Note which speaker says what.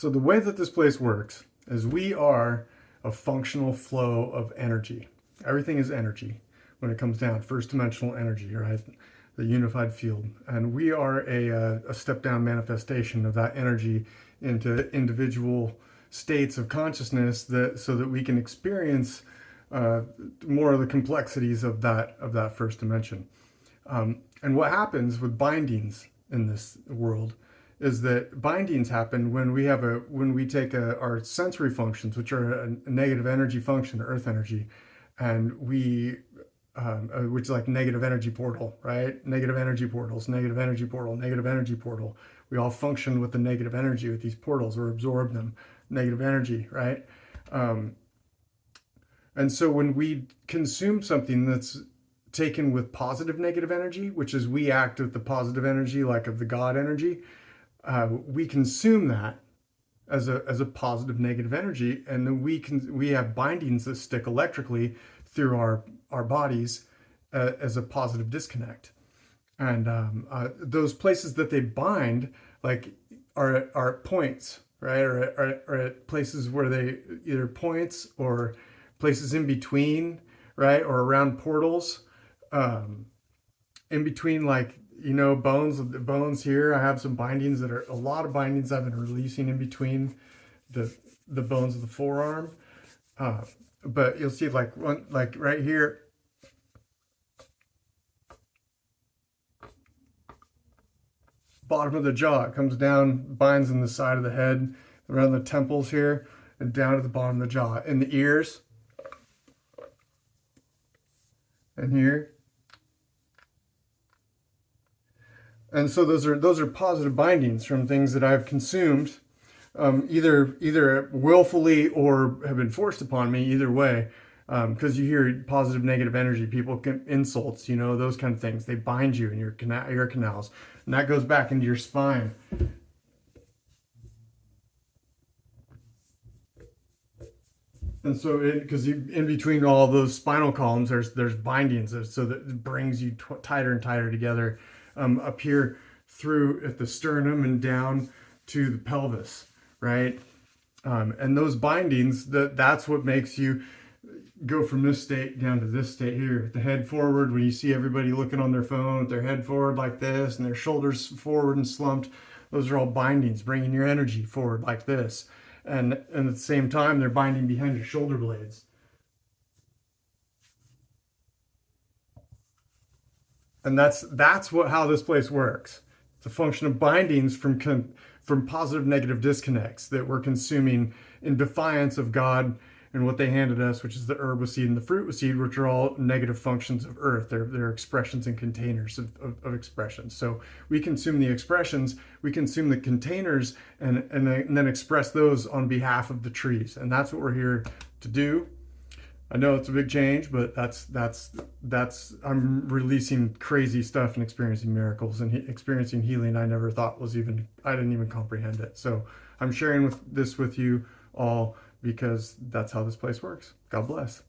Speaker 1: So the way that this place works is we are a functional flow of energy. Everything is energy when it comes down, first dimensional energy, right? The unified field. And we are a step down manifestation of that energy into individual states of consciousness so that we can experience more of the complexities of that first dimension. And what happens with bindings in this world is that bindings happen when we take our sensory functions, which are a negative energy function, earth energy, and which is like negative energy portal, right? Negative energy portals, negative energy portal, negative energy portal. We all function with the negative energy with these portals or absorb them, negative energy, right? And so when we consume something that's taken with positive negative energy, which is we act with the positive energy, like of the God energy, we consume that as a positive negative energy, and then we have bindings that stick electrically through our bodies as a positive disconnect. And those places that they bind, like, are at points, right? Or at places where they either points or places in between, right? Or around portals, in between, like, bones here. I have some bindings that are a lot of bindings I've been releasing in between the bones of the forearm. But you'll see, like right here, bottom of the jaw, it comes down, binds in the side of the head, around the temples here, and down to the bottom of the jaw, in the ears, and here. And so those are positive bindings from things that I've consumed, either willfully or have been forced upon me. Either way, because you hear positive, negative energy, people can insults, those kind of things. They bind you in your ear canals, and that goes back into your spine. And so, because in between all those spinal columns, there's bindings, so that it brings you tighter and tighter together. Up here through at the sternum and down to the pelvis, right? And those bindings, that's what makes you go from this state down to this state here. The head forward, when you see everybody looking on their phone with their head forward like this and their shoulders forward and slumped, those are all bindings, bringing your energy forward like this. And at the same time, they're binding behind your shoulder blades. And that's how this place works. It's a function of bindings from positive negative disconnects that we're consuming in defiance of God and what they handed us, which is the herb with seed and the fruit with seed, which are all negative functions of earth. They're expressions and containers of expressions. So we consume the expressions, we consume the containers, and then express those on behalf of the trees. And that's what we're here to do. I know it's a big change, but that's I'm releasing crazy stuff and experiencing miracles and experiencing healing I never thought I didn't even comprehend it. So I'm sharing this with you all because that's how this place works. God bless.